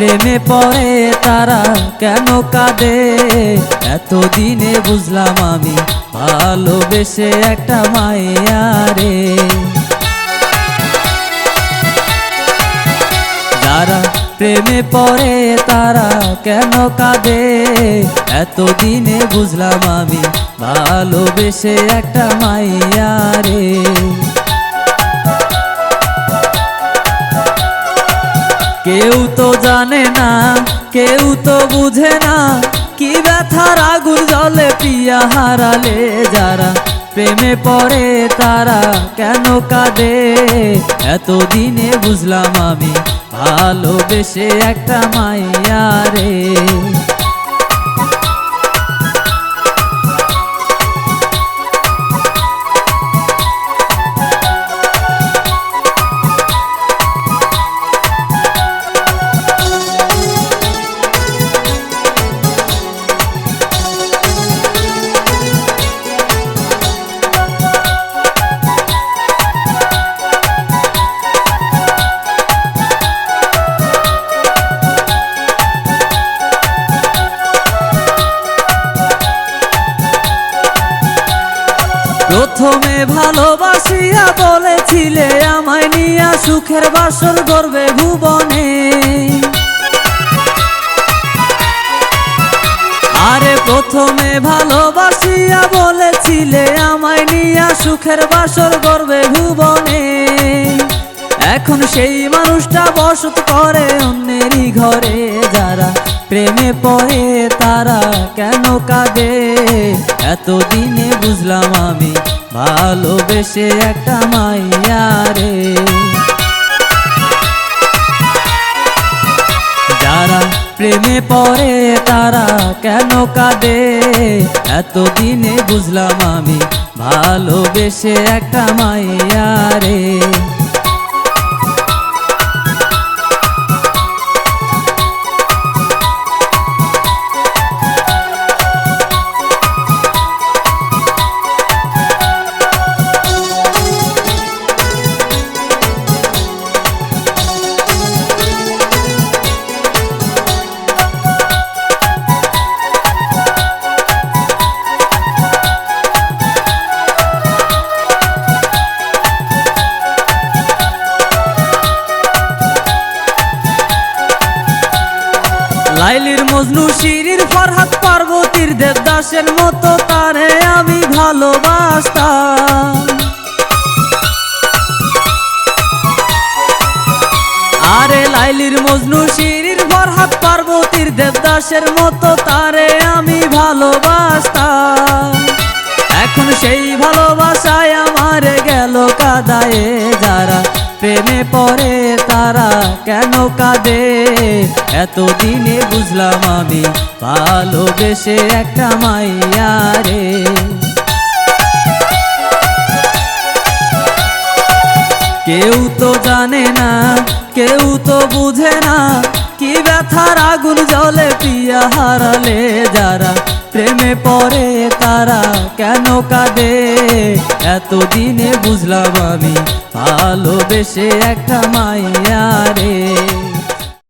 প্রেমে পড়ে তারা কেন কাঁদে, এতদিনে বুঝলাম আমি ভালোবেসে একটা মায়ারে। যারা প্রেমে পড়ে তারা কেন কাঁদে, এতদিনে বুঝলাম আমি ভালোবেসে একটা মায়ারে। কেউ তো জানে না, কেউ তো বুঝে না, কি ব্যথার আগুন জ্বলে প্রিয়া হারালে। যারা প্রেমে পড়ে তারা কেন কাঁদে, এতদিনে বুঝলাম আমি ভালোবেসে একটা মায়ারে। প্রথমে ভালোবাসিয়া বলেছিলে আমায় নিয়া সুখের বাসর গড়বে ভুবনে। আরে প্রথমে ভালোবাসিয়া বলেছিলে আমায় নিয়া সুখের বাসর গড়বে ভুবনে। এখন সেই মানুষটা বসত করে অন্যেরই ঘরে। যারা প্রেমে পড়ে তারা কেন কাঁদে, এতদিনে বুঝলাম আমি ভালোবেসে একটা মায়ারে। যারা প্রেমে পড়ে তারা কেন কাঁদে, এতদিনে বুঝলাম আমি ভালোবেসে একটা মায়ারে। লাইলির মজনু শিরির ফরহাদ পার্বতীর দেবদাসের মতো তারে আমি ভালোবাসতাম। আরে লাইলির মজনু শিরির ফরহাদ পার্বতীর দেবদাসের মতো তারে আমি ভালোবাসতাম। এখন সেই ভালোবাসায় আমার গেল কাদায়ে। যারা প্রেমে পড়ে তারা কেন কাঁদে, এতদিনে বুঝলাম আমি ভালোবেসে একটা মায়ারে। কেউ তো জানে না, কেউ তো বুঝে না, কি ব্যথার আগুন জ্বলে প্রিয়া হারালে। যারা প্রেমে পড়ে তারা কেন কাঁদে, এতদিনে বুঝলাম আমি ভালোবেসে একটা মায়ারে।